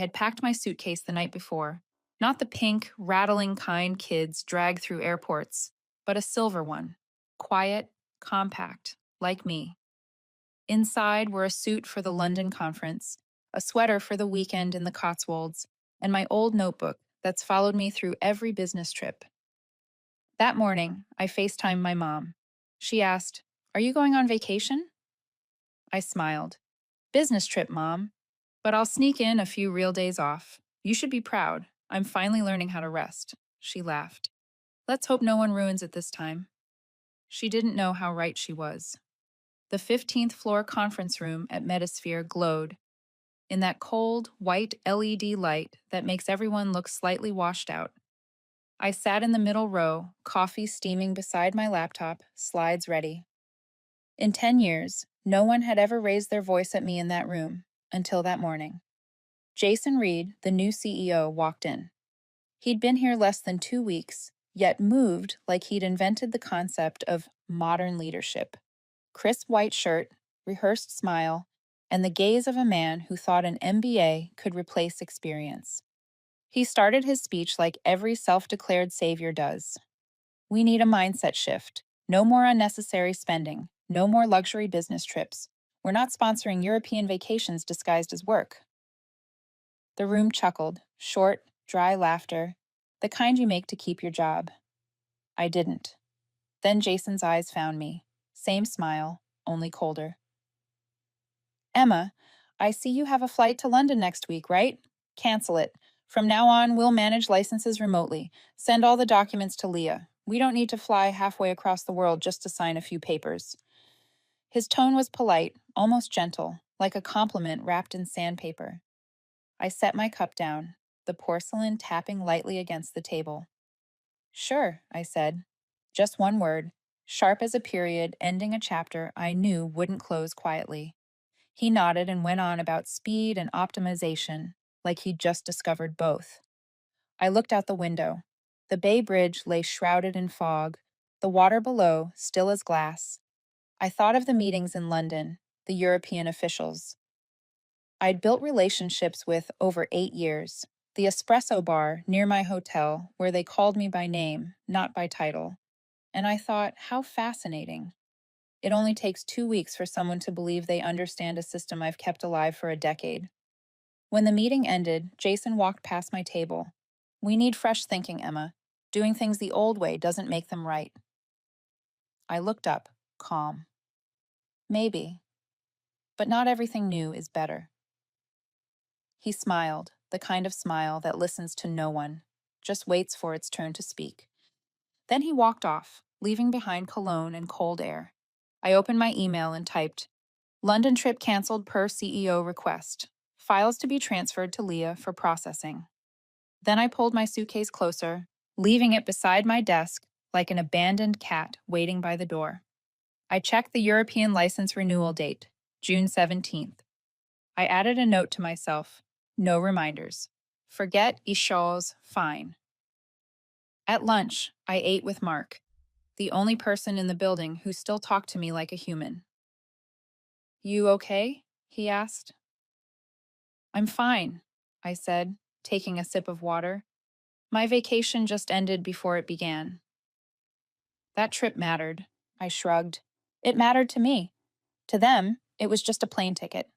had packed my suitcase the night before. Not the pink, rattling kind kids drag through airports, but a silver one. Quiet, compact, like me. Inside were a suit for the London conference, a sweater for the weekend in the Cotswolds, and my old notebook that's followed me through every business trip. That morning, I FaceTimed my mom. She asked, "Are you going on vacation?" I smiled. "Business trip, Mom. But I'll sneak in a few real days off. You should be proud. I'm finally learning how to rest." She laughed. "Let's hope no one ruins it this time." She didn't know how right she was. The 15th floor conference room at Metasphere glowed in that cold, white LED light that makes everyone look slightly washed out. I sat in the middle row, coffee steaming beside my laptop, slides ready. In 10 years, no one had ever raised their voice at me in that room until that morning. Jason Reed, the new CEO, walked in. He'd been here less than 2 weeks, yet moved like he'd invented the concept of modern leadership. Crisp white shirt, rehearsed smile, and the gaze of a man who thought an MBA could replace experience. He started his speech like every self-declared savior does. "We need a mindset shift. No more unnecessary spending. No more luxury business trips. We're not sponsoring European vacations disguised as work." The room chuckled, short, dry laughter, the kind you make to keep your job. I didn't. Then Jason's eyes found me. Same smile, only colder. "Emma, I see you have a flight to London next week, right? Cancel it. From now on, we'll manage licenses remotely. Send all the documents to Leah. We don't need to fly halfway across the world just to sign a few papers." His tone was polite, almost gentle, like a compliment wrapped in sandpaper. I set my cup down, the porcelain tapping lightly against the table. "Sure," I said. Just one word, sharp as a period ending a chapter I knew wouldn't close quietly. He nodded and went on about speed and optimization, like he'd just discovered both. I looked out the window. The Bay Bridge lay shrouded in fog, the water below still as glass. I thought of the meetings in London, the European officials I'd built relationships with over 8 years, the espresso bar near my hotel where they called me by name, not by title. And I thought, how fascinating. It only takes 2 weeks for someone to believe they understand a system I've kept alive for a decade. When the meeting ended, Jason walked past my table. "We need fresh thinking, Emma. Doing things the old way doesn't make them right." I looked up, calm. "Maybe, but not everything new is better." He smiled, the kind of smile that listens to no one, just waits for its turn to speak. Then he walked off, leaving behind cologne and cold air. I opened my email and typed, "London trip canceled per CEO request. Files to be transferred to Leah for processing." Then I pulled my suitcase closer, leaving it beside my desk like an abandoned cat waiting by the door. I checked the European license renewal date, June 17th. I added a note to myself, no reminders. Forget Ishaw's fine. At lunch, I ate with Mark, the only person in the building who still talked to me like a human. "You okay?" he asked. "I'm fine," I said, taking a sip of water. "My vacation just ended before it began." That trip mattered, I shrugged. It mattered to me. To them, it was just a plane ticket.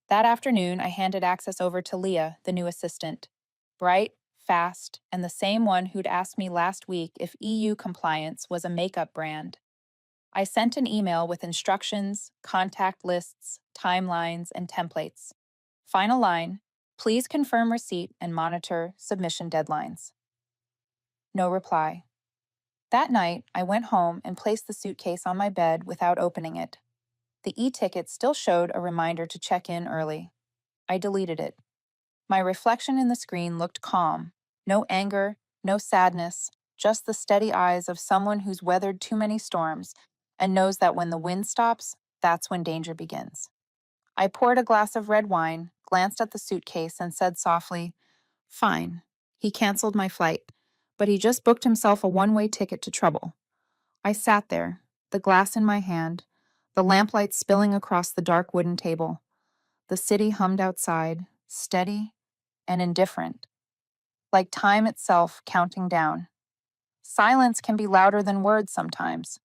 That afternoon, I handed access over to Leah, the new assistant. Bright, fast, and the same one who'd asked me last week if EU compliance was a makeup brand. I sent an email with instructions, contact lists, timelines, and templates. Final line, "Please confirm receipt and monitor submission deadlines." No reply. That night, I went home and placed the suitcase on my bed without opening it. The e-ticket still showed a reminder to check in early. I deleted it. My reflection in the screen looked calm. No anger, no sadness, just the steady eyes of someone who's weathered too many storms and knows that when the wind stops, that's when danger begins. I poured a glass of red wine, glanced at the suitcase, and said softly, "Fine." He canceled my flight, but he just booked himself a one-way ticket to trouble. I sat there, the glass in my hand, the lamplight spilling across the dark wooden table. The city hummed outside, steady, and indifferent, like time itself counting down. Silence can be louder than words sometimes.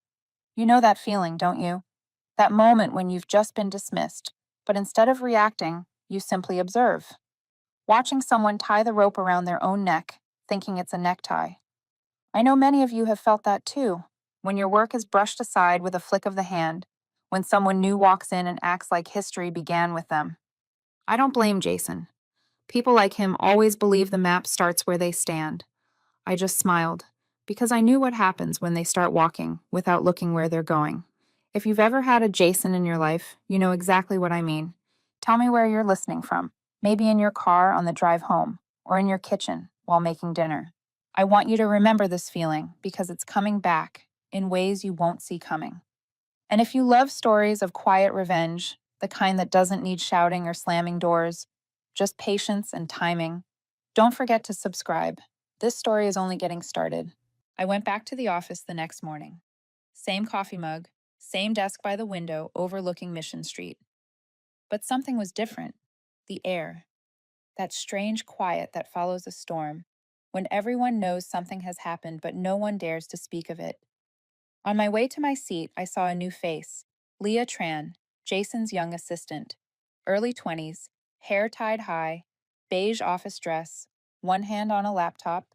You know that feeling, don't you? That moment when you've just been dismissed, but instead of reacting, you simply observe. Watching someone tie the rope around their own neck, thinking it's a necktie. I know many of you have felt that too, when your work is brushed aside with a flick of the hand, when someone new walks in and acts like history began with them. I don't blame Jason. People like him always believe the map starts where they stand. I just smiled, because I knew what happens when they start walking without looking where they're going. If you've ever had a Jason in your life, you know exactly what I mean. Tell me where you're listening from. Maybe in your car on the drive home, or in your kitchen while making dinner. I want you to remember this feeling because it's coming back in ways you won't see coming. And if you love stories of quiet revenge, the kind that doesn't need shouting or slamming doors, just patience and timing, don't forget to subscribe. This story is only getting started. I went back to the office the next morning. Same coffee mug, same desk by the window overlooking Mission Street. But something was different. The air. That strange quiet that follows a storm, when everyone knows something has happened but no one dares to speak of it. On my way to my seat, I saw a new face. Leah Tran, Jason's young assistant. Early 20s, hair tied high, beige office dress, one hand on a laptop,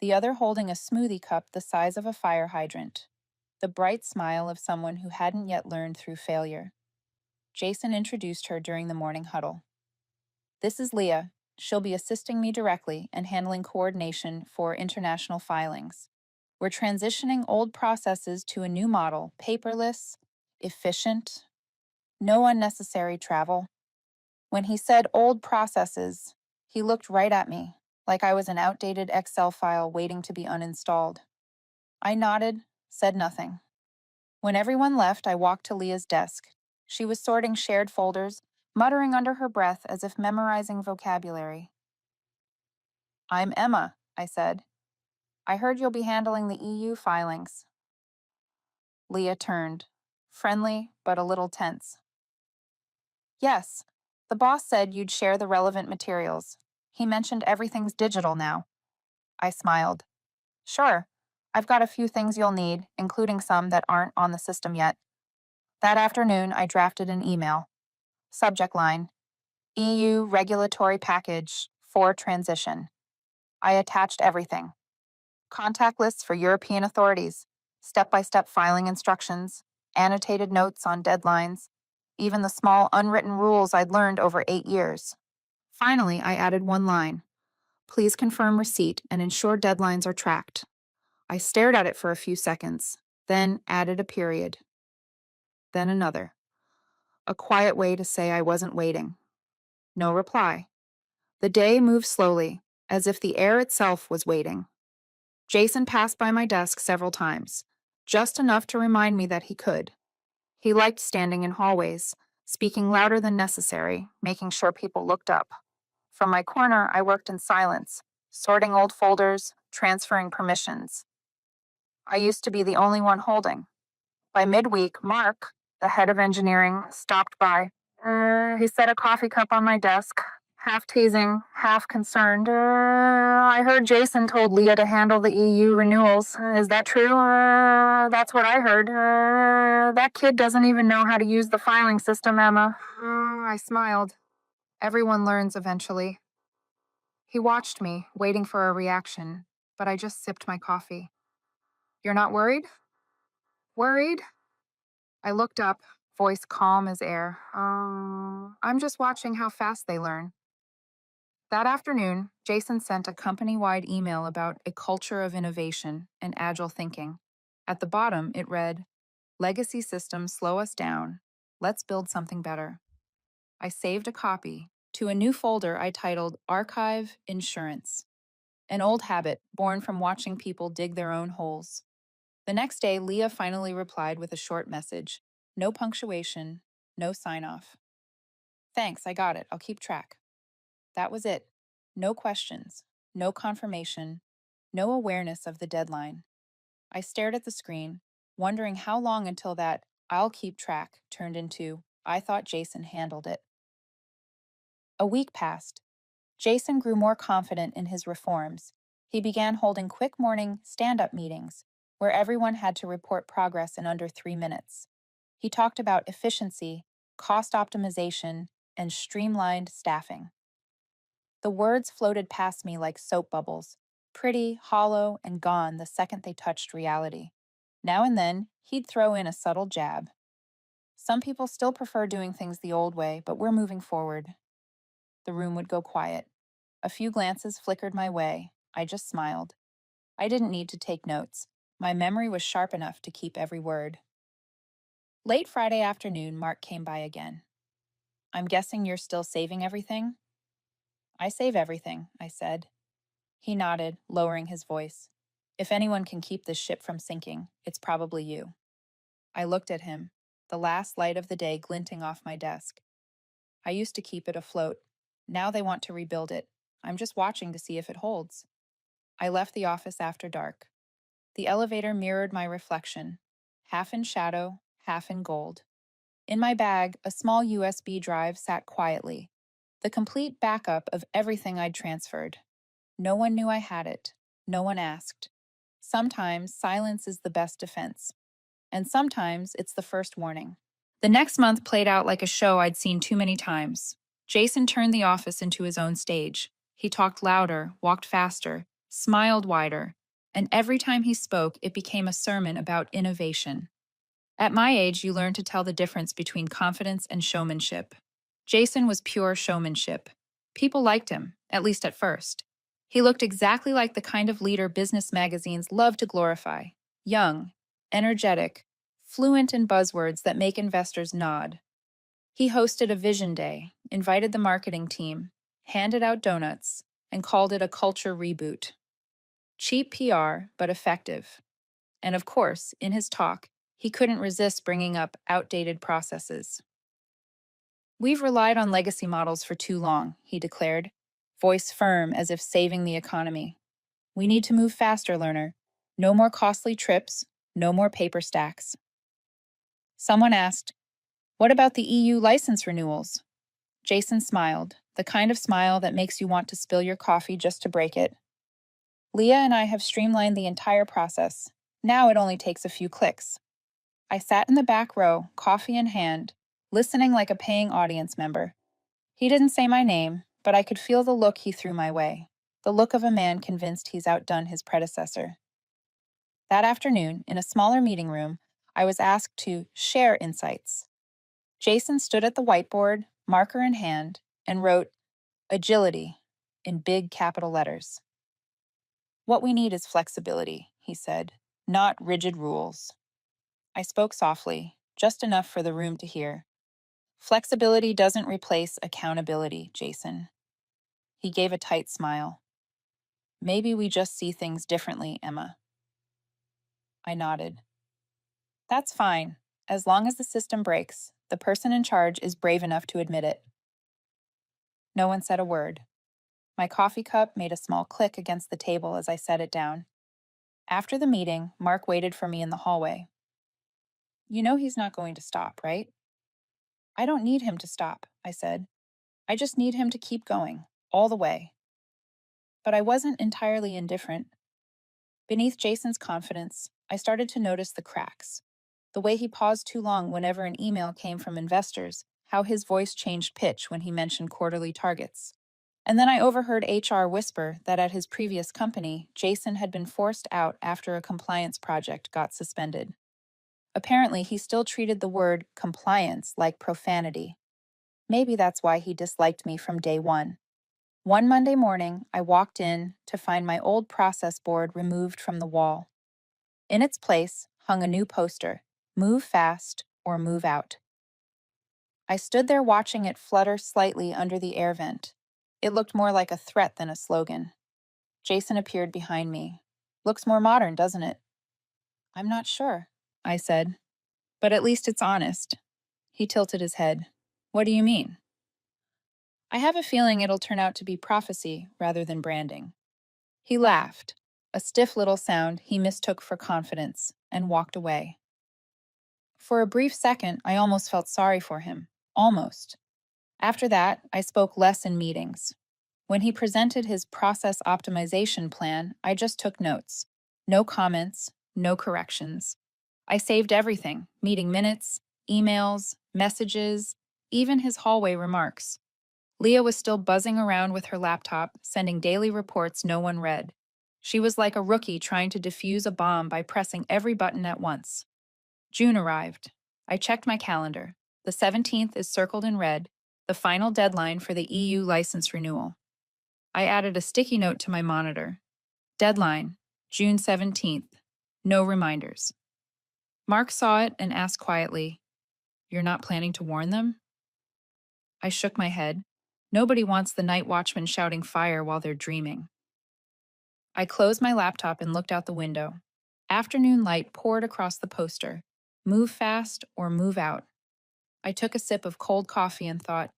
the other holding a smoothie cup the size of a fire hydrant. The bright smile of someone who hadn't yet learned through failure. Jason introduced her during the morning huddle. This is Leah. She'll be assisting me directly and handling coordination for international filings. We're transitioning old processes to a new model, paperless, efficient, no unnecessary travel. When he said old processes, he looked right at me, like I was an outdated Excel file waiting to be uninstalled. I nodded, said nothing. When everyone left, I walked to Leah's desk. She was sorting shared folders, muttering under her breath as if memorizing vocabulary. I'm Emma, I said. I heard you'll be handling the EU filings. Leah turned, friendly but a little tense. Yes, the boss said you'd share the relevant materials. He mentioned everything's digital now. I smiled. Sure, I've got a few things you'll need, including some that aren't on the system yet. That afternoon, I drafted an email. Subject line: EU regulatory package for transition. I attached everything. Contact lists for European authorities, step-by-step filing instructions, annotated notes on deadlines, even the small unwritten rules I'd learned over 8 years. Finally, I added one line. Please confirm receipt and ensure deadlines are tracked. I stared at it for a few seconds, then added a period. Then another. A quiet way to say I wasn't waiting. No reply. The day moved slowly, as if the air itself was waiting. Jason passed by my desk several times, just enough to remind me that he could. He liked standing in hallways, speaking louder than necessary, making sure people looked up. From my corner, I worked in silence, sorting old folders, transferring permissions. I used to be the only one holding. By midweek, Mark, the head of engineering, stopped by. He set a coffee cup on my desk, half teasing, half concerned. I heard Jason told Leah to handle the EU renewals. Is that true? That's what I heard. That kid doesn't even know how to use the filing system, Emma. I smiled. Everyone learns eventually. He watched me, waiting for a reaction, but I just sipped my coffee. You're not worried? Worried? I looked up, voice calm as air. I'm just watching how fast they learn. That afternoon, Jason sent a company-wide email about a culture of innovation and agile thinking. At the bottom, it read, Legacy systems slow us down. Let's build something better. I saved a copy to a new folder I titled Archive Insurance, an old habit born from watching people dig their own holes. The next day, Leah finally replied with a short message. No punctuation, no sign-off. Thanks, I got it. I'll keep track. That was it. No questions, no confirmation, no awareness of the deadline. I stared at the screen, wondering how long until that I'll keep track turned into I thought Jason handled it. A week passed. Jason grew more confident in his reforms. He began holding quick morning stand-up meetings where everyone had to report progress in under 3 minutes. He talked about efficiency, cost optimization, and streamlined staffing. The words floated past me like soap bubbles, pretty, hollow, and gone the second they touched reality. Now and then, he'd throw in a subtle jab. Some people still prefer doing things the old way, but we're moving forward. The room would go quiet. A few glances flickered my way. I just smiled. I didn't need to take notes. My memory was sharp enough to keep every word. Late Friday afternoon, Mark came by again. I'm guessing you're still saving everything? I save everything, I said. He nodded, lowering his voice. If anyone can keep this ship from sinking, it's probably you. I looked at him, the last light of the day glinting off my desk. I used to keep it afloat. Now they want to rebuild it. I'm just watching to see if it holds. I left the office after dark. The elevator mirrored my reflection, half in shadow, half in gold. In my bag, a small USB drive sat quietly, the complete backup of everything I'd transferred. No one knew I had it. No one asked. Sometimes silence is the best defense, and sometimes it's the first warning. The next month played out like a show I'd seen too many times. Jason turned the office into his own stage. He talked louder, walked faster, smiled wider, and every time he spoke, it became a sermon about innovation. At my age, you learn to tell the difference between confidence and showmanship. Jason was pure showmanship. People liked him, at least at first. He looked exactly like the kind of leader business magazines love to glorify: young, energetic, fluent in buzzwords that make investors nod. He hosted a vision day, invited the marketing team, handed out donuts, and called it a culture reboot. Cheap PR, but effective. And of course, in his talk, he couldn't resist bringing up outdated processes. We've relied on legacy models for too long, he declared, voice firm as if saving the economy. We need to move faster, learner. No more costly trips, no more paper stacks. Someone asked, what about the EU license renewals? Jason smiled, the kind of smile that makes you want to spill your coffee just to break it. Leah and I have streamlined the entire process. Now it only takes a few clicks. I sat in the back row, coffee in hand, listening like a paying audience member. He didn't say my name, but I could feel the look he threw my way, the look of a man convinced he's outdone his predecessor. That afternoon, in a smaller meeting room, I was asked to share insights. Jason stood at the whiteboard, marker in hand, and wrote, agility, in big capital letters. What we need is flexibility, he said, not rigid rules. I spoke softly, just enough for the room to hear. Flexibility doesn't replace accountability, Jason. He gave a tight smile. Maybe we just see things differently, Emma. I nodded. That's fine. As long as the system breaks, the person in charge is brave enough to admit it. No one said a word. My coffee cup made a small click against the table as I set it down. After the meeting, Mark waited for me in the hallway. You know he's not going to stop, right? I don't need him to stop, I said. I just need him to keep going, all the way. But I wasn't entirely indifferent. Beneath Jason's confidence, I started to notice the cracks. The way he paused too long whenever an email came from investors, how his voice changed pitch when he mentioned quarterly targets. And then I overheard HR whisper that at his previous company, Jason had been forced out after a compliance project got suspended. Apparently, he still treated the word compliance like profanity. Maybe that's why he disliked me from day one. One Monday morning, I walked in to find my old process board removed from the wall. In its place hung a new poster, move fast or move out. I stood there watching it flutter slightly under the air vent. It looked more like a threat than a slogan. Jason appeared behind me. Looks more modern, doesn't it? I'm not sure, I said. But at least it's honest. He tilted his head. What do you mean? I have a feeling it'll turn out to be prophecy rather than branding. He laughed, a stiff little sound he mistook for confidence, and walked away. For a brief second, I almost felt sorry for him. Almost. After that, I spoke less in meetings. When he presented his process optimization plan, I just took notes. No comments, no corrections. I saved everything: meeting minutes, emails, messages, even his hallway remarks. Leah was still buzzing around with her laptop, sending daily reports no one read. She was like a rookie trying to defuse a bomb by pressing every button at once. June arrived. I checked my calendar. The 17th is circled in red, the final deadline for the EU license renewal. I added a sticky note to my monitor. Deadline, June 17th. No reminders. Mark saw it and asked quietly, "You're not planning to warn them?" I shook my head. Nobody wants the night watchman shouting fire while they're dreaming. I closed my laptop and looked out the window. Afternoon light poured across the poster. Move fast or move out. I took a sip of cold coffee and thought,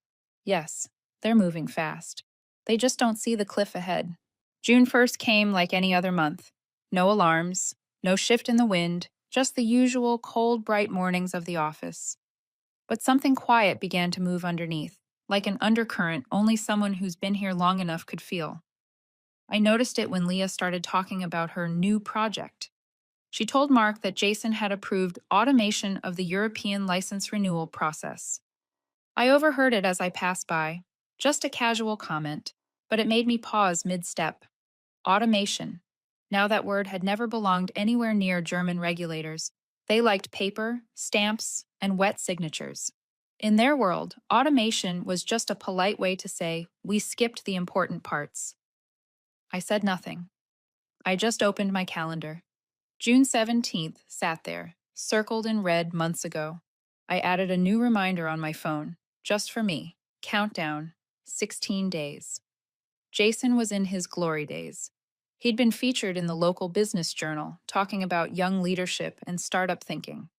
yes, they're moving fast. They just don't see the cliff ahead. June 1st came like any other month. No alarms, no shift in the wind, just the usual cold, bright mornings of the office. But something quiet began to move underneath, like an undercurrent only someone who's been here long enough could feel. I noticed it when Leah started talking about her new project. She told Mark that Jason had approved automation of the European license renewal process. I overheard it as I passed by, just a casual comment, but it made me pause mid-step. Automation. Now that word had never belonged anywhere near German regulators. They liked paper, stamps, and wet signatures. In their world, automation was just a polite way to say, we skipped the important parts. I said nothing. I just opened my calendar. June 17th sat there, circled in red months ago. I added a new reminder on my phone, just for me. Countdown, 16 days. Jason was in his glory days. He'd been featured in the local business journal, talking about young leadership and startup thinking.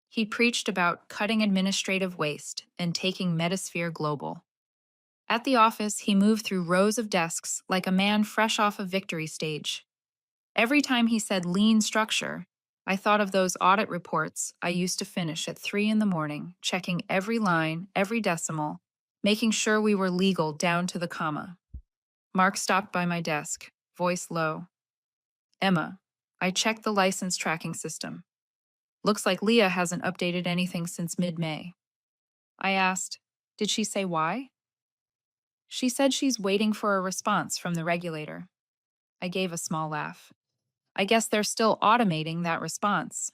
He preached about cutting administrative waste and taking Metasphere global. At the office, he moved through rows of desks like a man fresh off a victory stage. Every time he said lean structure, I thought of those audit reports I used to finish at 3 in the morning, checking every line, every decimal, making sure we were legal down to the comma. Mark stopped by my desk, voice low. "Emma, I checked the license tracking system. Looks like Leah hasn't updated anything since mid-May." I asked, "Did she say why?" "She said she's waiting for a response from the regulator." I gave a small laugh. I guess they're still automating that response.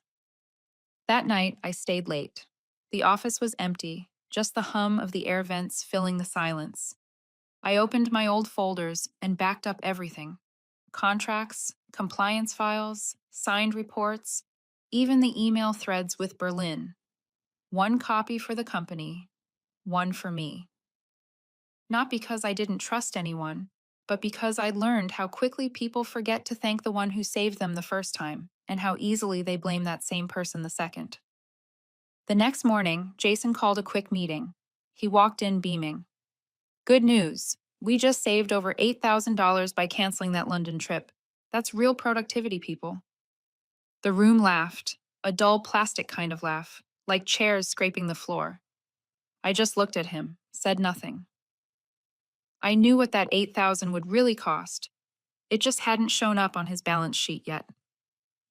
That night, I stayed late. The office was empty, just the hum of the air vents filling the silence. I opened my old folders and backed up everything: contracts, compliance files, signed reports, even the email threads with Berlin. One copy for the company, one for me. Not because I didn't trust anyone, but because I learned how quickly people forget to thank the one who saved them the first time, and how easily they blame that same person the second. The next morning, Jason called a quick meeting. He walked in beaming. "Good news. We just saved over $8,000 by canceling that London trip. That's real productivity, people." The room laughed, a dull plastic kind of laugh, like chairs scraping the floor. I just looked at him, said nothing. I knew what that $8,000 would really cost. It just hadn't shown up on his balance sheet yet.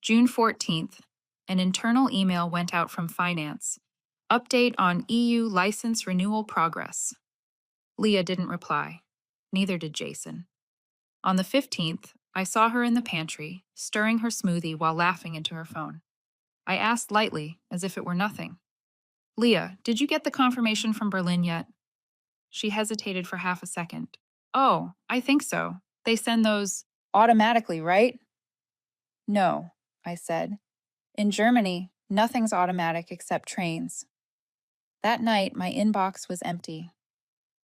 June 14th, an internal email went out from finance. Update on EU license renewal progress. Leah didn't reply. Neither did Jason. On the 15th, I saw her in the pantry, stirring her smoothie while laughing into her phone. I asked lightly, as if it were nothing, "Leah, did you get the confirmation from Berlin yet?" She hesitated for half a second. "Oh, I think so. They send those automatically, right?" "No," I said. "In Germany, nothing's automatic except trains." That night, my inbox was empty.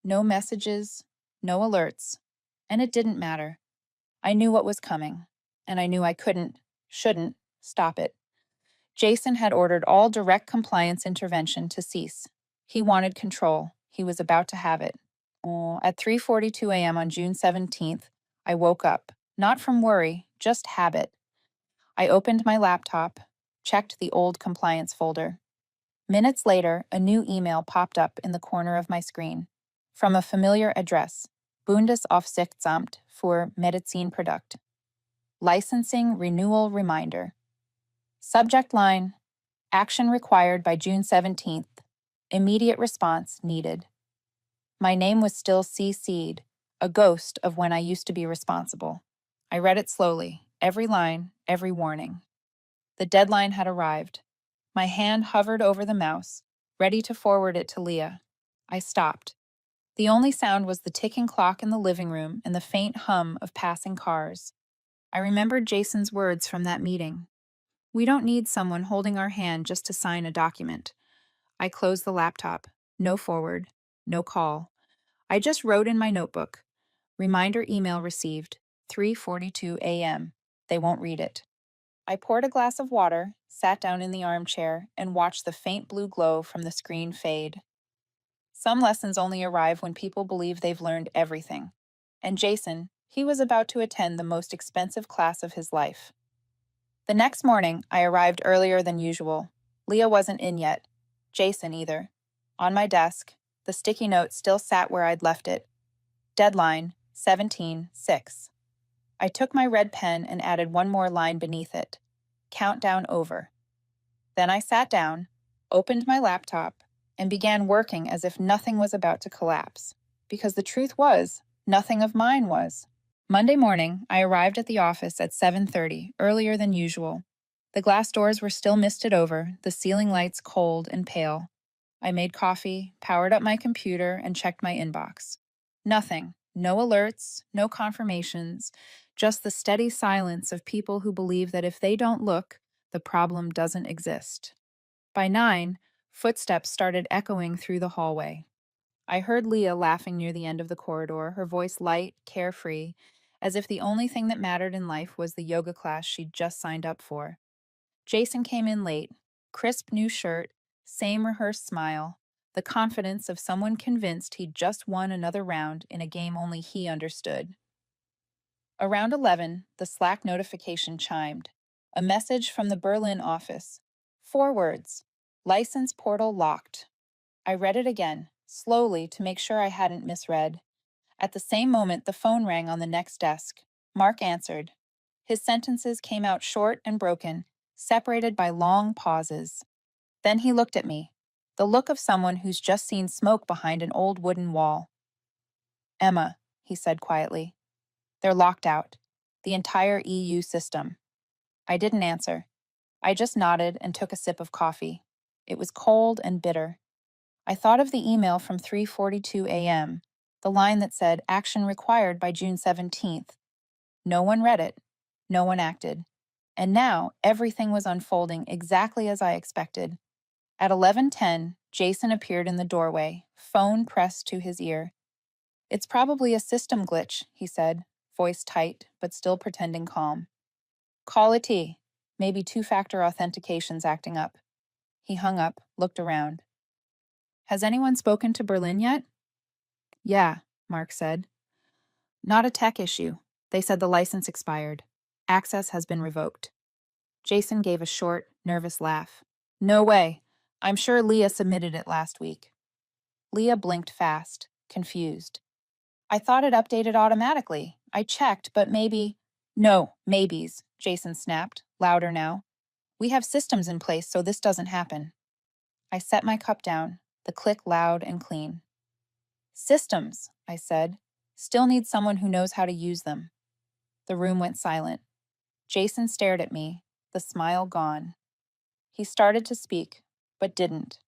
No messages, no alerts, and it didn't matter. I knew what was coming, and I knew I shouldn't, stop it. Jason had ordered all direct compliance intervention to cease. He wanted control. He was about to have it. At 3:42 a.m. on June 17th, I woke up, not from worry, just habit. I opened my laptop, checked the old compliance folder. Minutes later, a new email popped up in the corner of my screen, from a familiar address. Bundesaufsichtsamt für Medizinprodukt. Licensing renewal reminder. Subject line, action required by June 17th. Immediate response needed. My name was still CC'd, a ghost of when I used to be responsible. I read it slowly, every line, every warning. The deadline had arrived. My hand hovered over the mouse, ready to forward it to Leah. I stopped. The only sound was the ticking clock in the living room and the faint hum of passing cars. I remembered Jason's words from that meeting. We don't need someone holding our hand just to sign a document. I closed the laptop. No forward. No call. I just wrote in my notebook. Reminder email received. 3:42 a.m. They won't read it. I poured a glass of water, sat down in the armchair, and watched the faint blue glow from the screen fade. Some lessons only arrive when people believe they've learned everything. And Jason, he was about to attend the most expensive class of his life. The next morning, I arrived earlier than usual. Leah wasn't in yet. Jason either. On my desk, the sticky note still sat where I'd left it. Deadline, 17/6. I took my red pen and added one more line beneath it. Countdown over. Then I sat down, opened my laptop, and began working as if nothing was about to collapse. Because the truth was, nothing of mine was. Monday morning, I arrived at the office at 7:30, earlier than usual. The glass doors were still misted over, the ceiling lights cold and pale. I made coffee, powered up my computer, and checked my inbox. Nothing. No alerts, no confirmations, just the steady silence of people who believe that if they don't look, the problem doesn't exist. By 9, footsteps started echoing through the hallway. I heard Leah laughing near the end of the corridor, her voice light, carefree, as if the only thing that mattered in life was the yoga class she'd just signed up for. Jason came in late, crisp new shirt, same rehearsed smile, the confidence of someone convinced he'd just won another round in a game only he understood. Around 11, the Slack notification chimed. A message from the Berlin office. 4 words. License portal locked. I read it again, slowly to make sure I hadn't misread. At the same moment, the phone rang on the next desk. Mark answered. His sentences came out short and broken, separated by long pauses. Then he looked at me, the look of someone who's just seen smoke behind an old wooden wall. Emma, he said quietly. They're locked out. The entire EU system. I didn't answer. I just nodded and took a sip of coffee. It was cold and bitter. I thought of the email from 3:42 a.m., the line that said, action required by June 17th. No one read it. No one acted. And now, everything was unfolding exactly as I expected. At 11:10, Jason appeared in the doorway, phone pressed to his ear. It's probably a system glitch, he said, voice tight, but still pretending calm. Call a T. Maybe two-factor authentication's acting up. He hung up, looked around. Has anyone spoken to Berlin yet? Yeah, Mark said. Not a tech issue. They said the license expired. Access has been revoked. Jason gave a short, nervous laugh. No way. I'm sure Leah submitted it last week. Leah blinked fast, confused. I thought it updated automatically. I checked, but maybe... No, maybes, Jason snapped, louder now. We have systems in place so this doesn't happen. I set my cup down, the click loud and clean. Systems, I said. Still need someone who knows how to use them. The room went silent. Jason stared at me, the smile gone. He started to speak, but didn't.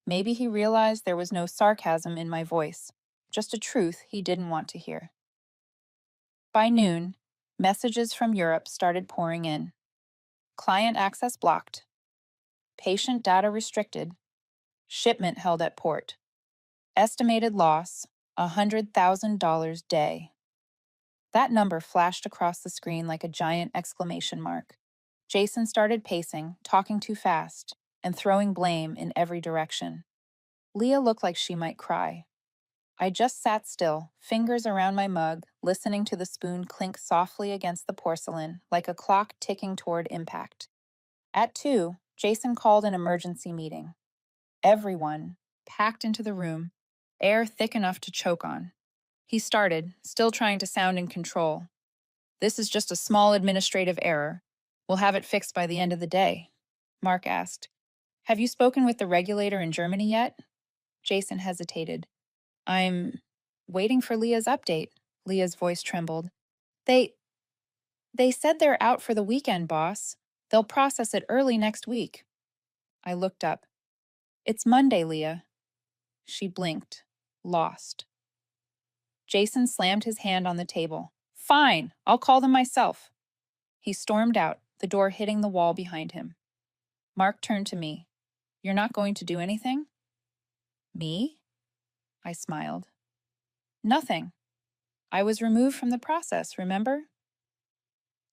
Maybe he realized there was no sarcasm in my voice, just a truth he didn't want to hear. By noon, messages from Europe started pouring in. Client access blocked. Patient data restricted. Shipment held at port. Estimated loss, $100,000 day. That number flashed across the screen like a giant exclamation mark. Jason started pacing, talking too fast, and throwing blame in every direction. Leah looked like she might cry. I just sat still, fingers around my mug, listening to the spoon clink softly against the porcelain like a clock ticking toward impact. At 2, Jason called an emergency meeting. Everyone, packed into the room, air thick enough to choke on. He started, still trying to sound in control. This is just a small administrative error. We'll have it fixed by the end of the day. Mark asked, have you spoken with the regulator in Germany yet? Jason hesitated. I'm waiting for Leah's update. Leah's voice trembled. They they said they're out for the weekend, boss. They'll process it early next week. I looked up. It's Monday, Leah. She blinked, lost. Jason slammed his hand on the table. Fine, I'll call them myself. He stormed out, the door hitting the wall behind him. Mark turned to me. You're not going to do anything? Me? I smiled. Nothing. I was removed from the process, remember?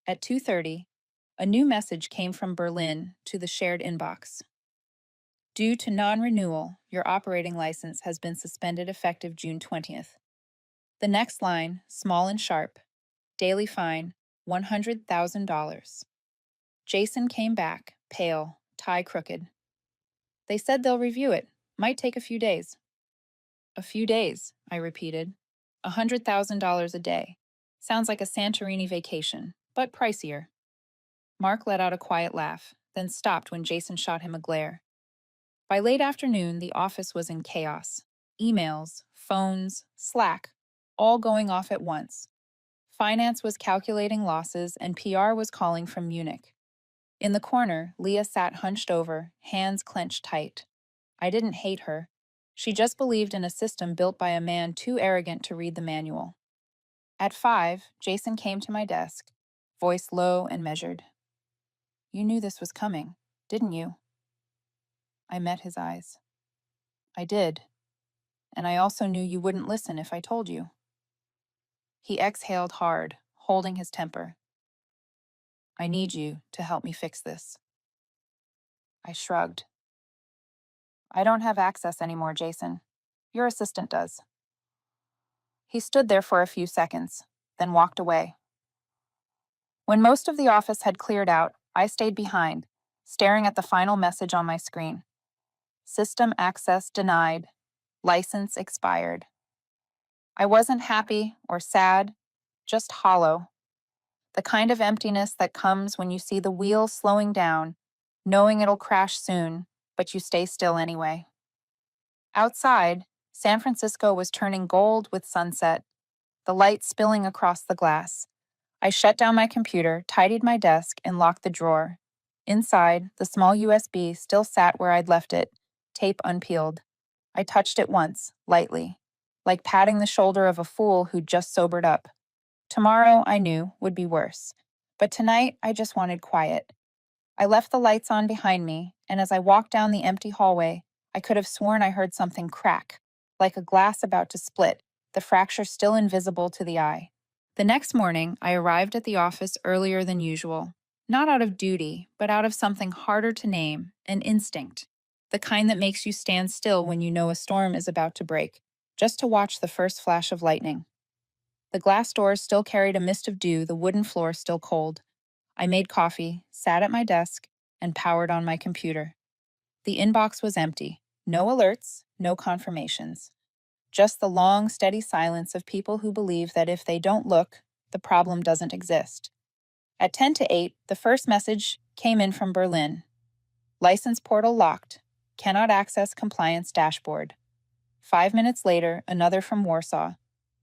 At 2:30, a new message came from Berlin to the shared inbox. Due to non-renewal, your operating license has been suspended effective June 20th. The next line, small and sharp, daily fine, $100,000. Jason came back, pale, tie crooked. They said they'll review it. Might take a few days. A few days, I repeated. $100,000 a day. Sounds like a Santorini vacation, but pricier. Mark let out a quiet laugh, then stopped when Jason shot him a glare. By late afternoon, the office was in chaos. Emails, phones, Slack, all going off at once. Finance was calculating losses, and PR was calling from Munich. In the corner, Leah sat hunched over, hands clenched tight. I didn't hate her. She just believed in a system built by a man too arrogant to read the manual. At 5, Jason came to my desk, voice low and measured. You knew this was coming, didn't you? I met his eyes. I did. And I also knew you wouldn't listen if I told you. He exhaled hard, holding his temper. I need you to help me fix this. I shrugged. I don't have access anymore, Jason. Your assistant does. He stood there for a few seconds, then walked away. When most of the office had cleared out, I stayed behind, staring at the final message on my screen. System access denied. License expired. I wasn't happy or sad, just hollow. The kind of emptiness that comes when you see the wheel slowing down, knowing it'll crash soon, but you stay still anyway. Outside, San Francisco was turning gold with sunset, the light spilling across the glass. I shut down my computer, tidied my desk, and locked the drawer. Inside, the small USB still sat where I'd left it, tape unpeeled. I touched it once, lightly, like patting the shoulder of a fool who'd just sobered up. Tomorrow, I knew, would be worse. But tonight, I just wanted quiet. I left the lights on behind me, and as I walked down the empty hallway, I could have sworn I heard something crack, like a glass about to split, the fracture still invisible to the eye. The next morning, I arrived at the office earlier than usual. Not out of duty, but out of something harder to name, an instinct. The kind that makes you stand still when you know a storm is about to break, just to watch the first flash of lightning. The glass doors still carried a mist of dew, the wooden floor still cold. I made coffee, sat at my desk, and powered on my computer. The inbox was empty. No alerts, no confirmations. Just the long, steady silence of people who believe that if they don't look, the problem doesn't exist. At 10 to 8, the first message came in from Berlin. License portal locked. Cannot access compliance dashboard. 5 minutes later, another from Warsaw.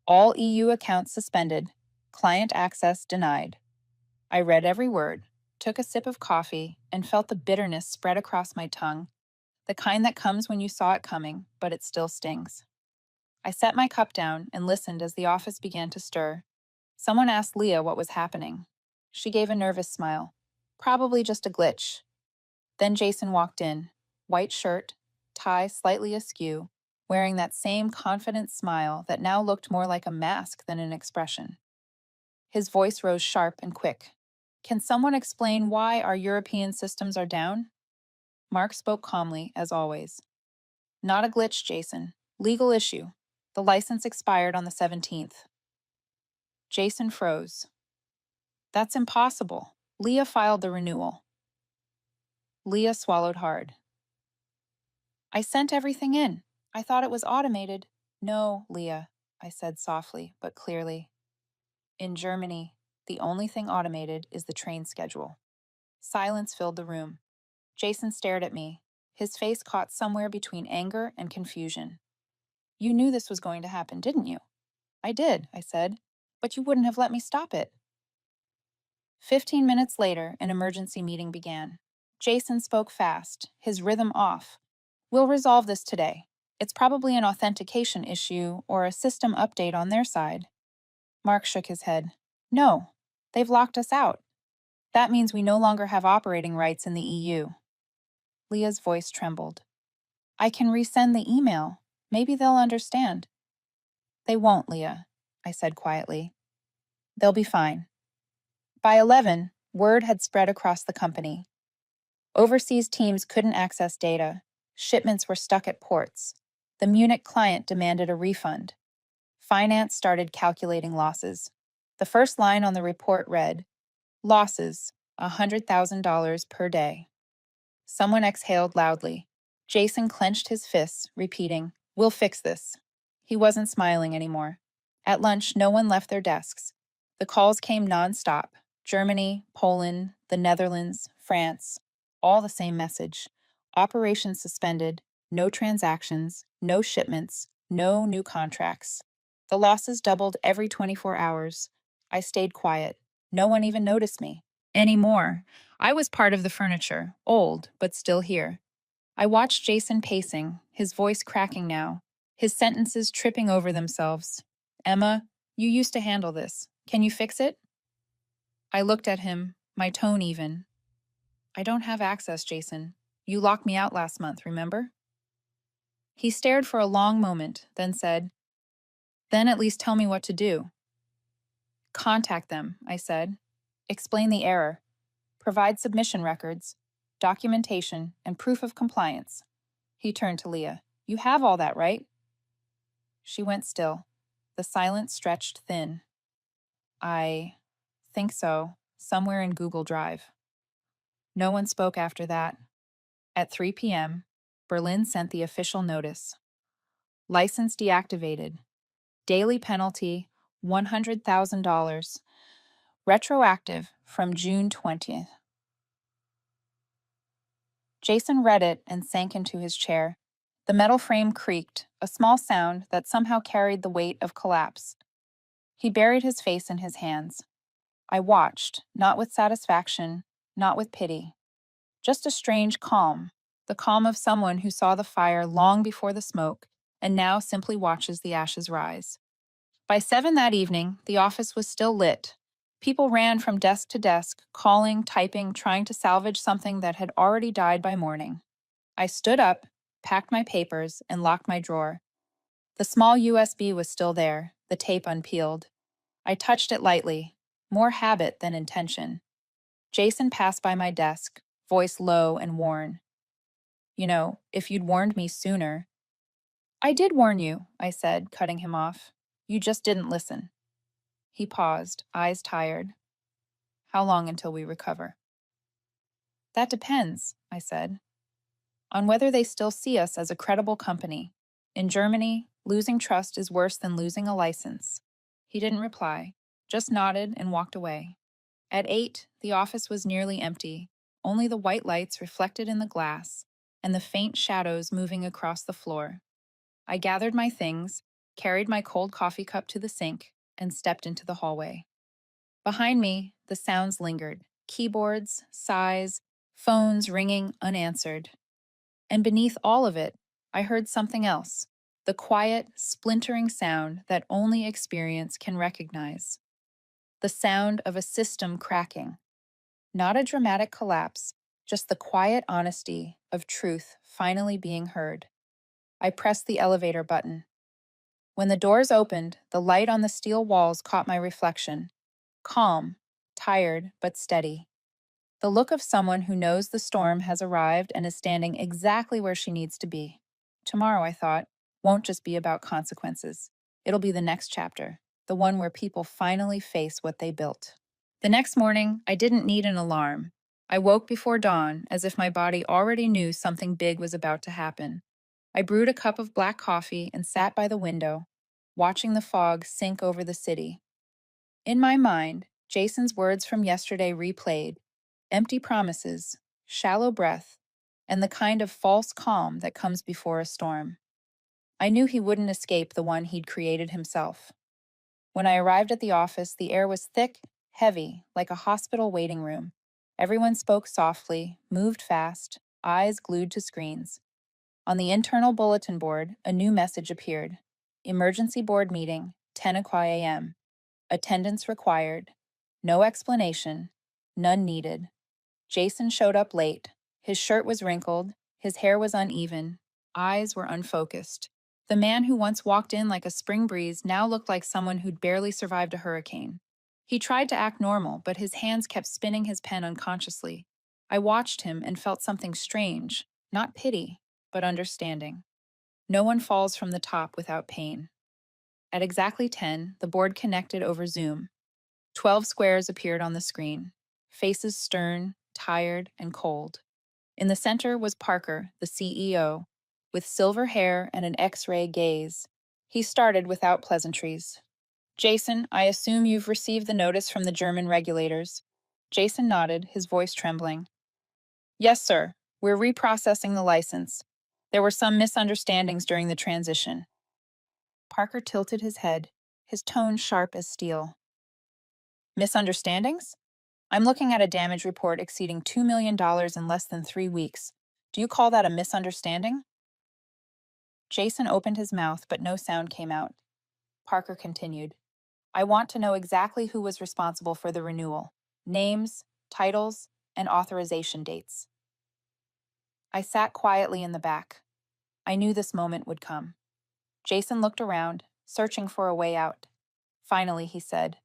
All EU accounts suspended. Client access denied. I read every word, took a sip of coffee, and felt the bitterness spread across my tongue, the kind that comes when you saw it coming, but it still stings. I set my cup down and listened as the office began to stir. Someone asked Leah what was happening. She gave a nervous smile. Probably just a glitch. Then Jason walked in, white shirt, tie slightly askew, wearing that same confident smile that now looked more like a mask than an expression. His voice rose sharp and quick. Can someone explain why our European systems are down? Mark spoke calmly, as always. Not a glitch, Jason. Legal issue. The license expired on the 17th. Jason froze. That's impossible. Leah filed the renewal. Leah swallowed hard. I sent everything in. I thought it was automated. No, Leah. I said softly but clearly. In Germany, the only thing automated is the train schedule. Silence filled the room. Jason stared at me, his face caught somewhere between anger and confusion. You knew this was going to happen, didn't you? I did, I said, but you wouldn't have let me stop it. 15 minutes later, an emergency meeting began. Jason spoke fast, his rhythm off. We'll resolve this today. It's probably an authentication issue or a system update on their side. Mark shook his head. No, they've locked us out. That means we no longer have operating rights in the EU. Leah's voice trembled. I can resend the email. Maybe they'll understand. They won't, Leah, I said quietly. They'll be fine. By 11, word had spread across the company. Overseas teams couldn't access data. Shipments were stuck at ports. The Munich client demanded a refund. Finance started calculating losses. The first line on the report read, Losses, $100,000 per day. Someone exhaled loudly. Jason clenched his fists, repeating, We'll fix this. He wasn't smiling anymore. At lunch, no one left their desks. The calls came nonstop. Germany, Poland, the Netherlands, France. All the same message. Operations suspended, no transactions, no shipments, no new contracts. The losses doubled every 24 hours. I stayed quiet. No one even noticed me. Anymore. I was part of the furniture, old, but still here. I watched Jason pacing, his voice cracking now, his sentences tripping over themselves. Emma, you used to handle this. Can you fix it? I looked at him, my tone even. I don't have access, Jason. You locked me out last month, remember? He stared for a long moment, then said, Then at least tell me what to do. Contact them, I said. Explain the error. Provide submission records, documentation, and proof of compliance. He turned to Leah. You have all that, right? She went still. The silence stretched thin. I think so, somewhere in Google Drive. No one spoke after that. At 3 p.m., Berlin sent the official notice. License deactivated. Daily penalty, $100,000. Retroactive from June 20th. Jason read it and sank into his chair. The metal frame creaked, a small sound that somehow carried the weight of collapse. He buried his face in his hands. I watched, not with satisfaction, not with pity. Just a strange calm, the calm of someone who saw the fire long before the smoke and now simply watches the ashes rise. By 7 that evening, the office was still lit. People ran from desk to desk, calling, typing, trying to salvage something that had already died by morning. I stood up, packed my papers, and locked my drawer. The small USB was still there, the tape unpeeled. I touched it lightly, more habit than intention. Jason passed by my desk, voice low and worn. If you'd warned me sooner. I did warn you, I said, cutting him off. You just didn't listen. He paused, eyes tired. How long until we recover? That depends, I said, on whether they still see us as a credible company. In Germany, losing trust is worse than losing a license. He didn't reply, just nodded and walked away. At 8, the office was nearly empty, only the white lights reflected in the glass and the faint shadows moving across the floor. I gathered my things, carried my cold coffee cup to the sink, and stepped into the hallway. Behind me, the sounds lingered, keyboards, sighs, phones ringing unanswered. And beneath all of it, I heard something else, the quiet, splintering sound that only experience can recognize. The sound of a system cracking. Not a dramatic collapse, just the quiet honesty of truth finally being heard. I pressed the elevator button. When the doors opened, the light on the steel walls caught my reflection. Calm, tired, but steady. The look of someone who knows the storm has arrived and is standing exactly where she needs to be. Tomorrow, I thought, won't just be about consequences. It'll be the next chapter, the one where people finally face what they built. The next morning, I didn't need an alarm. I woke before dawn, as if my body already knew something big was about to happen. I brewed a cup of black coffee and sat by the window. watching the fog sink over the city. In my mind, Jason's words from yesterday replayed: empty promises, shallow breath, and the kind of false calm that comes before a storm. I knew he wouldn't escape the one he'd created himself. When I arrived at the office, the air was thick, heavy, like a hospital waiting room. Everyone spoke softly, moved fast, eyes glued to screens. On the internal bulletin board, a new message appeared: emergency board meeting, 10 a.m. Attendance required. No explanation. None needed. Jason showed up late. His shirt was wrinkled. His hair was uneven. Eyes were unfocused. The man who once walked in like a spring breeze now looked like someone who'd barely survived a hurricane. He tried to act normal, but his hands kept spinning his pen unconsciously. I watched him and felt something strange, not pity, but understanding. No one falls from the top without pain. At exactly 10, the board connected over Zoom. 12 squares appeared on the screen, faces stern, tired, and cold. In the center was Parker, the CEO, with silver hair and an X-ray gaze. He started without pleasantries. Jason, I assume you've received the notice from the German regulators. Jason nodded, his voice trembling. Yes, sir. We're reprocessing the license. There were some misunderstandings during the transition. Parker tilted his head, his tone sharp as steel. Misunderstandings? I'm looking at a damage report exceeding $2 million in less than 3 weeks. Do you call that a misunderstanding? Jason opened his mouth, but no sound came out. Parker continued. I want to know exactly who was responsible for the renewal. Names, titles, and authorization dates. I sat quietly in the back. I knew this moment would come. Jason looked around, searching for a way out. Finally, he said,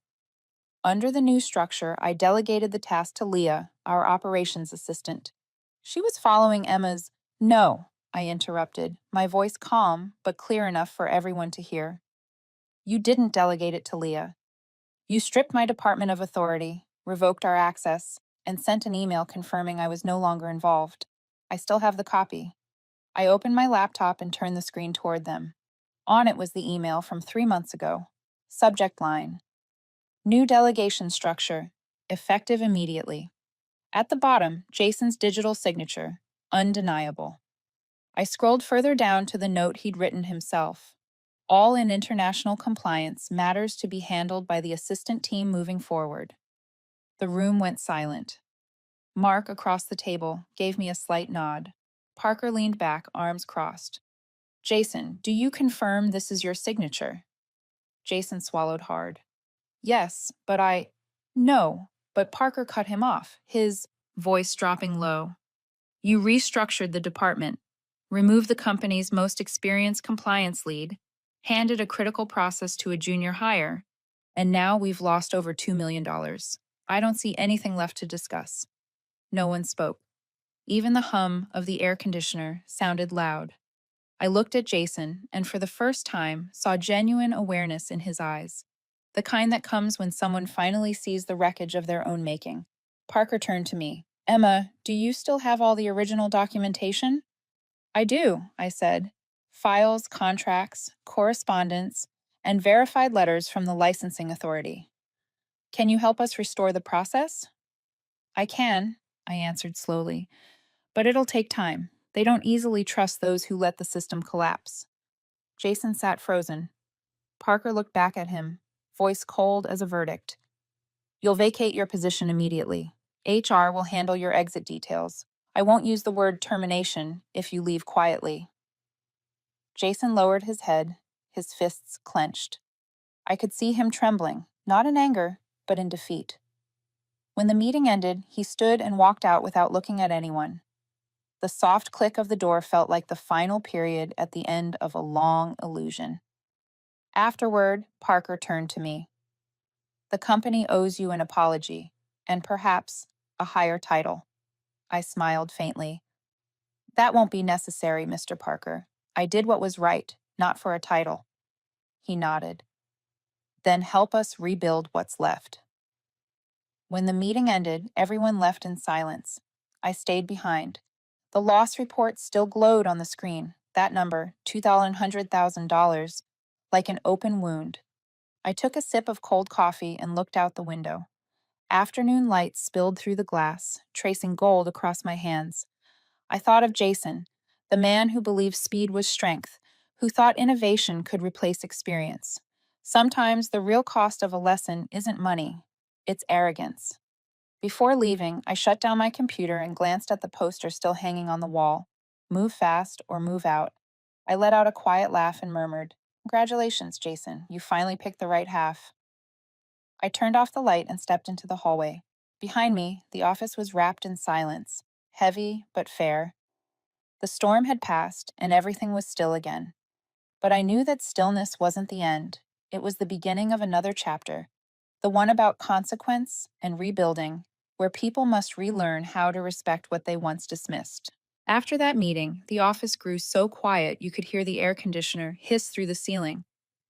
under the new structure, I delegated the task to Leah, our operations assistant. She was following Emma's. No, I interrupted, my voice calm but clear enough for everyone to hear. You didn't delegate it to Leah. You stripped my department of authority, revoked our access, and sent an email confirming I was no longer involved. I still have the copy. I opened my laptop and turned the screen toward them. On it was the email from 3 months ago. Subject line: new delegation structure, effective immediately. At the bottom, Jason's digital signature, undeniable. I scrolled further down to the note he'd written himself. All in international compliance, matters to be handled by the assistant team moving forward. The room went silent. Mark, across the table, gave me a slight nod. Parker leaned back, arms crossed. Jason, do you confirm this is your signature? Jason swallowed hard. Yes, but No, but Parker cut him off, his voice dropping low. You restructured the department, removed the company's most experienced compliance lead, handed a critical process to a junior hire, and now we've lost over $2 million. I don't see anything left to discuss. No one spoke. Even the hum of the air conditioner sounded loud. I looked at Jason and for the first time saw genuine awareness in his eyes, the kind that comes when someone finally sees the wreckage of their own making. Parker turned to me. Emma, do you still have all the original documentation? I do, I said. Files, contracts, correspondence, and verified letters from the licensing authority. Can you help us restore the process? I can, I answered slowly, but it'll take time. They don't easily trust those who let the system collapse. Jason sat frozen. Parker looked back at him, voice cold as a verdict. You'll vacate your position immediately. HR will handle your exit details. I won't use the word termination if you leave quietly. Jason lowered his head, his fists clenched. I could see him trembling, not in anger, but in defeat. When the meeting ended, he stood and walked out without looking at anyone. The soft click of the door felt like the final period at the end of a long illusion. Afterward, Parker turned to me. The company owes you an apology, and perhaps a higher title. I smiled faintly. That won't be necessary, Mr. Parker. I did what was right, not for a title. He nodded. Then help us rebuild what's left. When the meeting ended, everyone left in silence. I stayed behind. The loss report still glowed on the screen. That number, $200,000, like an open wound. I took a sip of cold coffee and looked out the window. Afternoon light spilled through the glass, tracing gold across my hands. I thought of Jason, the man who believed speed was strength, who thought innovation could replace experience. Sometimes the real cost of a lesson isn't money, it's arrogance. Before leaving, I shut down my computer and glanced at the poster still hanging on the wall. Move fast or move out. I let out a quiet laugh and murmured, "Congratulations, Jason. You finally picked the right half." I turned off the light and stepped into the hallway. Behind me, the office was wrapped in silence, heavy but fair. The storm had passed, and everything was still again. But I knew that stillness wasn't the end. It was the beginning of another chapter, the one about consequence and rebuilding, where people must relearn how to respect what they once dismissed. After that meeting, the office grew so quiet you could hear the air conditioner hiss through the ceiling.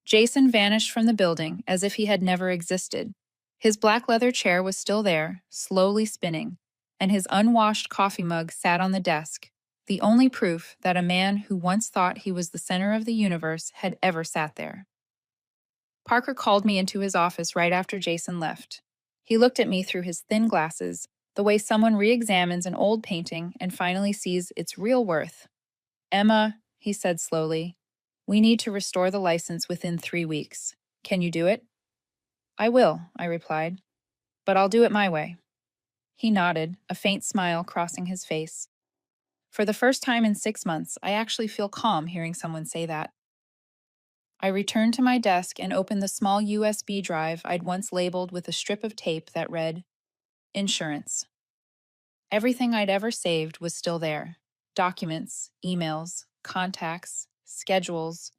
Jason vanished from the building as if he had never existed. His black leather chair was still there, slowly spinning, and his unwashed coffee mug sat on the desk, the only proof that a man who once thought he was the center of the universe had ever sat there. Parker called me into his office right after Jason left. He looked at me through his thin glasses, the way someone re examines an old painting and finally sees its real worth. "Emma," he said slowly, "we need to restore the license within 3 weeks. Can you do it?" "I will," I replied, "but I'll do it my way." He nodded, a faint smile crossing his face. For the first time in 6 months, I actually feel calm hearing someone say that. I returned to my desk and opened the small USB drive I'd once labeled with a strip of tape that read, "Insurance." Everything I'd ever saved was still there: documents, emails, contacts, schedules,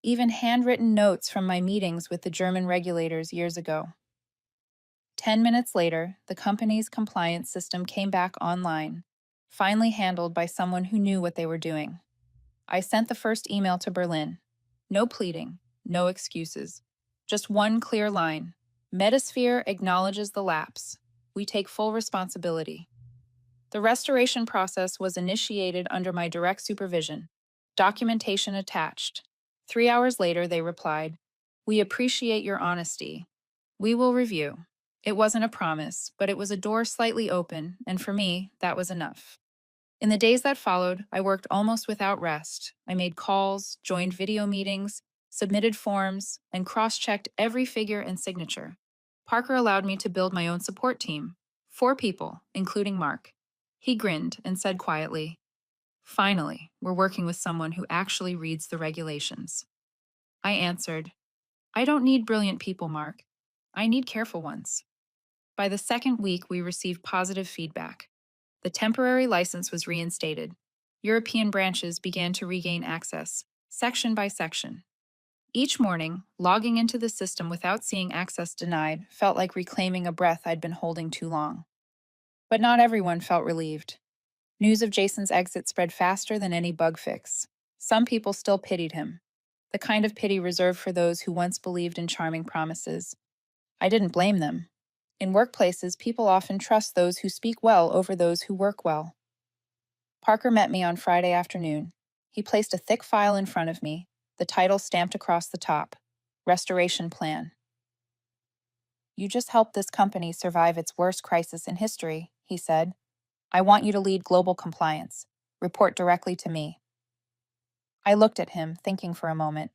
even handwritten notes from my meetings with the German regulators years ago. 10 minutes later, the company's compliance system came back online, finally handled by someone who knew what they were doing. I sent the first email to Berlin. No pleading, no excuses. Just one clear line. Metasphere acknowledges the lapse. We take full responsibility. The restoration process was initiated under my direct supervision. Documentation attached. 3 hours later, they replied, "We appreciate your honesty. We will review." It wasn't a promise, but it was a door slightly open, and for me, that was enough. In the days that followed, I worked almost without rest. I made calls, joined video meetings, submitted forms, and cross checked every figure and signature. Parker allowed me to build my own support team, 4 people, including Mark. He grinned and said quietly, "Finally, we're working with someone who actually reads the regulations." I answered, "I don't need brilliant people, Mark. I need careful ones." By the second week, we received positive feedback. The temporary license was reinstated. European branches began to regain access, section by section. Each morning, logging into the system without seeing access denied felt like reclaiming a breath I'd been holding too long. But not everyone felt relieved. News of Jason's exit spread faster than any bug fix. Some people still pitied him, the kind of pity reserved for those who once believed in charming promises. I didn't blame them. In workplaces, people often trust those who speak well over those who work well. Parker met me on Friday afternoon. He placed a thick file in front of me, the title stamped across the top, Restoration Plan. "You just helped this company survive its worst crisis in history," he said. "I want you to lead global compliance. Report directly to me." I looked at him, thinking for a moment.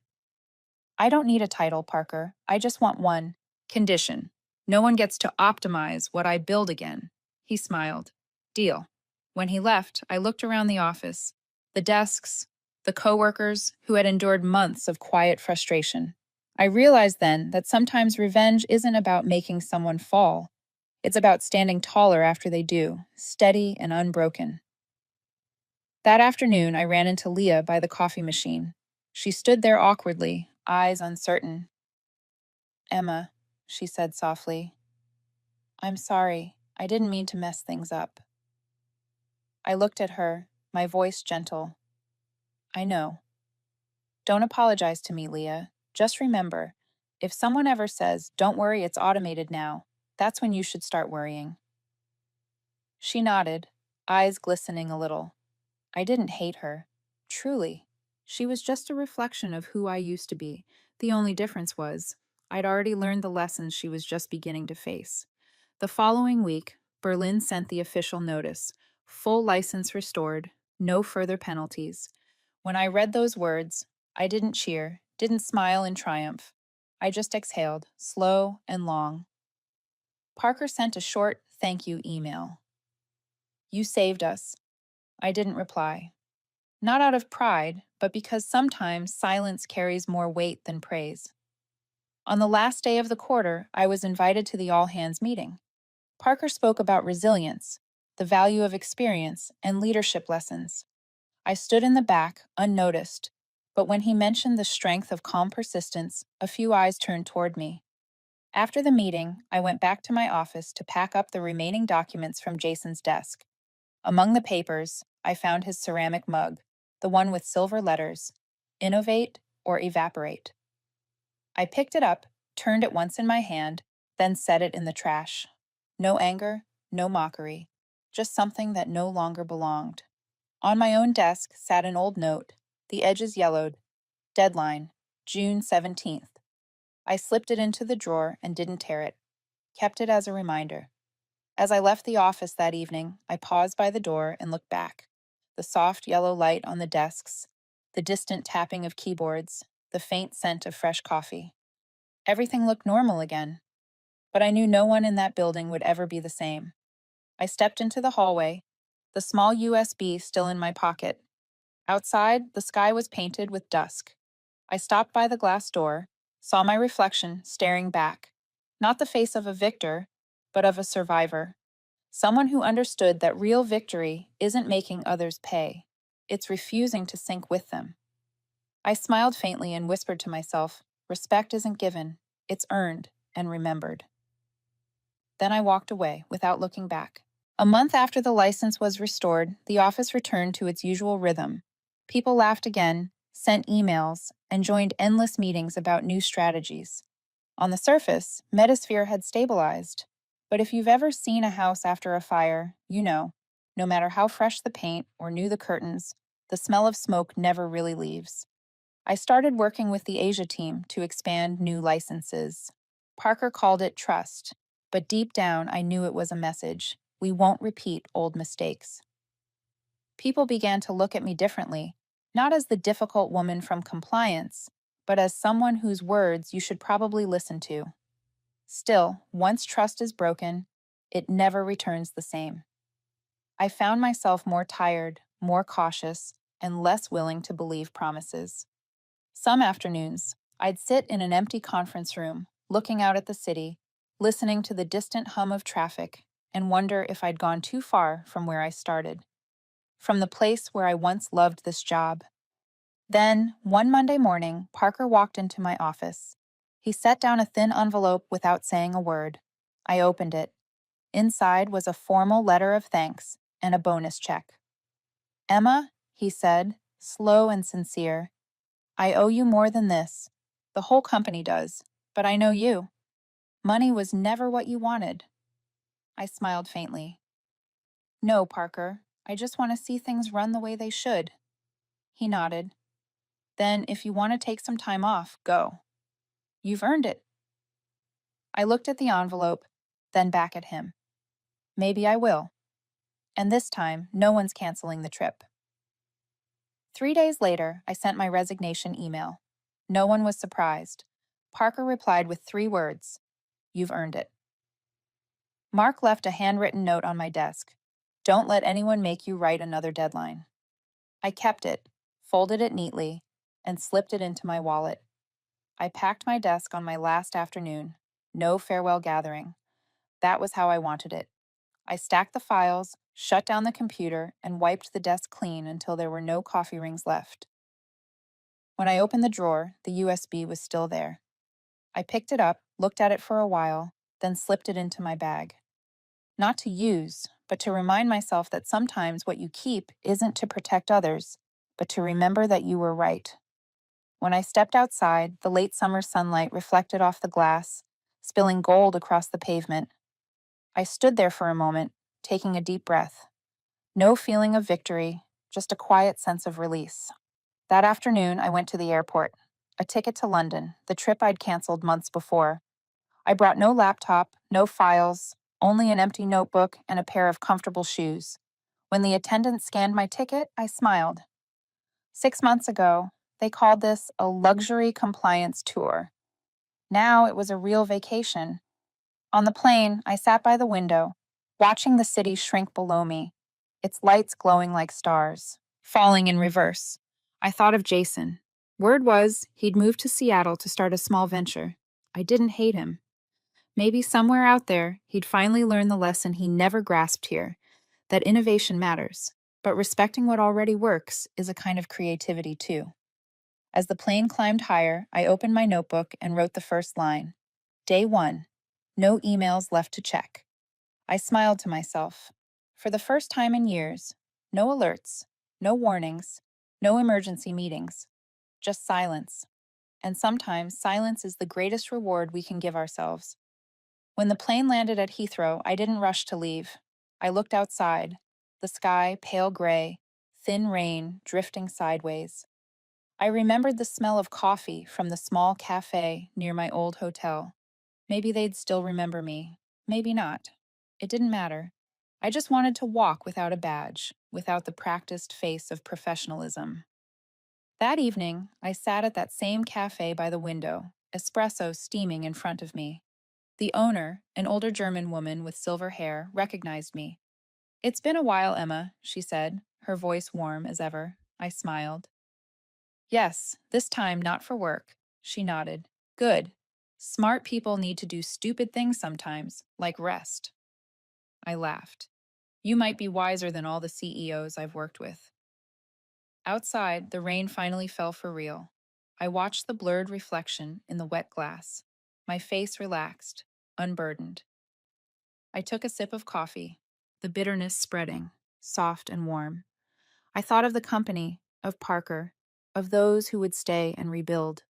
"I don't need a title, Parker. I just want one condition. No one gets to optimize what I build again." He smiled. "Deal." When he left, I looked around the office, the desks, the coworkers who had endured months of quiet frustration. I realized then that sometimes revenge isn't about making someone fall. It's about standing taller after they do, steady and unbroken. That afternoon, I ran into Leah by the coffee machine. She stood there awkwardly, eyes uncertain. "Emma," she said softly, "I'm sorry. I didn't mean to mess things up." I looked at her, my voice gentle. "I know. Don't apologize to me, Leah. Just remember, if someone ever says, 'Don't worry, it's automated now,' that's when you should start worrying." She nodded, eyes glistening a little. I didn't hate her. Truly. She was just a reflection of who I used to be, The only difference was, I'd already learned the lessons she was just beginning to face. The following week, Berlin sent the official notice: full license restored, no further penalties. When I read those words, I didn't cheer, didn't smile in triumph. I just exhaled, slow and long. Parker sent a short thank you email. You saved us. I didn't reply. Not out of pride, but because sometimes silence carries more weight than praise. On the last day of the quarter, I was invited to the all hands meeting. Parker spoke about resilience, the value of experience, and leadership lessons. I stood in the back, unnoticed, but when he mentioned the strength of calm persistence, a few eyes turned toward me. After the meeting, I went back to my office to pack up the remaining documents from Jason's desk. Among the papers, I found his ceramic mug, the one with silver letters: Innovate or Evaporate. I picked it up, turned it once in my hand, then set it in the trash. No anger, no mockery, just something that no longer belonged. On my own desk sat an old note, the edges yellowed. Deadline, June 17th. I slipped it into the drawer and didn't tear it, kept it as a reminder. As I left the office that evening, I paused by the door and looked back. The soft yellow light on the desks, the distant tapping of keyboards, the faint scent of fresh coffee. Everything looked normal again, but I knew no one in that building would ever be the same. I stepped into the hallway, the small USB still in my pocket. Outside, the sky was painted with dusk. I stopped by the glass door, saw my reflection staring back. Not the face of a victor, but of a survivor. Someone who understood that real victory isn't making others pay. It's refusing to sink with them. I smiled faintly and whispered to myself, respect isn't given, it's earned and remembered. Then I walked away without looking back. A month after the license was restored, the office returned to its usual rhythm. People laughed again, sent emails, and joined endless meetings about new strategies. On the surface, Metasphere had stabilized. But if you've ever seen a house after a fire, you know, no matter how fresh the paint or new the curtains, the smell of smoke never really leaves. I started working with the Asia team to expand new licenses. Parker called it trust, but deep down I knew it was a message: we won't repeat old mistakes. People began to look at me differently, not as the difficult woman from compliance, but as someone whose words you should probably listen to. Still, once trust is broken, it never returns the same. I found myself more tired, more cautious, and less willing to believe promises. Some afternoons, I'd sit in an empty conference room, looking out at the city, listening to the distant hum of traffic, and wonder if I'd gone too far from where I started, from the place where I once loved this job. Then, one Monday morning, Parker walked into my office. He set down a thin envelope without saying a word. I opened it. Inside was a formal letter of thanks and a bonus check. Emma, he said, slow and sincere, I owe you more than this. The whole company does, but I know you. Money was never what you wanted. I smiled faintly. No, Parker, I just want to see things run the way they should. He nodded. Then, if you want to take some time off, go. You've earned it. I looked at the envelope, then back at him. Maybe I will. And this time, no one's canceling the trip. 3 days later, I sent my resignation email. No one was surprised. Parker replied with 3 words: You've earned it. Mark left a handwritten note on my desk. Don't let anyone make you write another deadline. I kept it, folded it neatly, and slipped it into my wallet. I packed my desk on my last afternoon. No farewell gathering. That was how I wanted it. I stacked the files, shut down the computer, and wiped the desk clean until there were no coffee rings left. When I opened the drawer, the USB was still there. I picked it up, looked at it for a while, then slipped it into my bag. Not to use, but to remind myself that sometimes what you keep isn't to protect others, but to remember that you were right. When I stepped outside, the late summer sunlight reflected off the glass, spilling gold across the pavement. I stood there for a moment, taking a deep breath. No feeling of victory, just a quiet sense of release. That afternoon, I went to the airport. A ticket to London, the trip I'd canceled months before. I brought no laptop, no files, only an empty notebook and a pair of comfortable shoes. When the attendant scanned my ticket, I smiled. 6 months ago, they called this a luxury compliance tour. Now it was a real vacation. On the plane, I sat by the window, watching the city shrink below me, its lights glowing like stars, falling in reverse. I thought of Jason. Word was he'd moved to Seattle to start a small venture. I didn't hate him. Maybe somewhere out there, he'd finally learned the lesson he never grasped here, that innovation matters, but respecting what already works is a kind of creativity too. As the plane climbed higher, I opened my notebook and wrote the first line. Day 1. No emails left to check. I smiled to myself. For the first time in years, no alerts, no warnings, no emergency meetings, just silence. And sometimes silence is the greatest reward we can give ourselves. When the plane landed at Heathrow, I didn't rush to leave. I looked outside, the sky pale gray, thin rain drifting sideways. I remembered the smell of coffee from the small cafe near my old hotel. Maybe they'd still remember me. Maybe not. It didn't matter. I just wanted to walk without a badge, without the practiced face of professionalism. That evening, I sat at that same cafe by the window, espresso steaming in front of me. The owner, an older German woman with silver hair, recognized me. It's been a while, Emma, she said, her voice warm as ever. I smiled. Yes, this time not for work. She nodded. Good. Smart people need to do stupid things sometimes, like rest. I laughed. You might be wiser than all the CEOs I've worked with. Outside, the rain finally fell for real. I watched the blurred reflection in the wet glass. My face relaxed, unburdened. I took a sip of coffee, the bitterness spreading, soft and warm. I thought of the company, of Parker, of those who would stay and rebuild.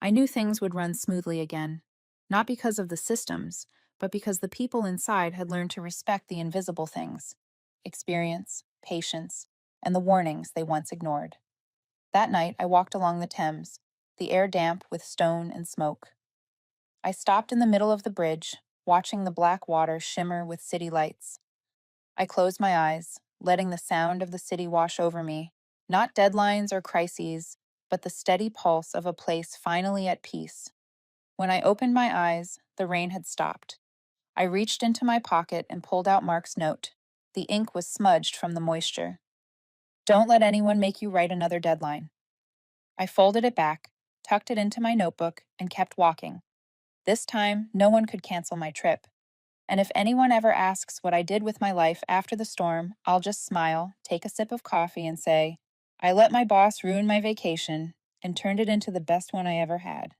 I knew things would run smoothly again, not because of the systems, but because the people inside had learned to respect the invisible things: experience, patience, and the warnings they once ignored. That night, I walked along the Thames, the air damp with stone and smoke. I stopped in the middle of the bridge, watching the black water shimmer with city lights. I closed my eyes, letting the sound of the city wash over me, not deadlines or crises, but the steady pulse of a place finally at peace. When I opened my eyes, the rain had stopped. I reached into my pocket and pulled out Mark's note. The ink was smudged from the moisture. Don't let anyone make you write another deadline. I folded it back, tucked it into my notebook, and kept walking. This time, no one could cancel my trip. And if anyone ever asks what I did with my life after the storm, I'll just smile, take a sip of coffee, and say, I let my boss ruin my vacation and turned it into the best one I ever had.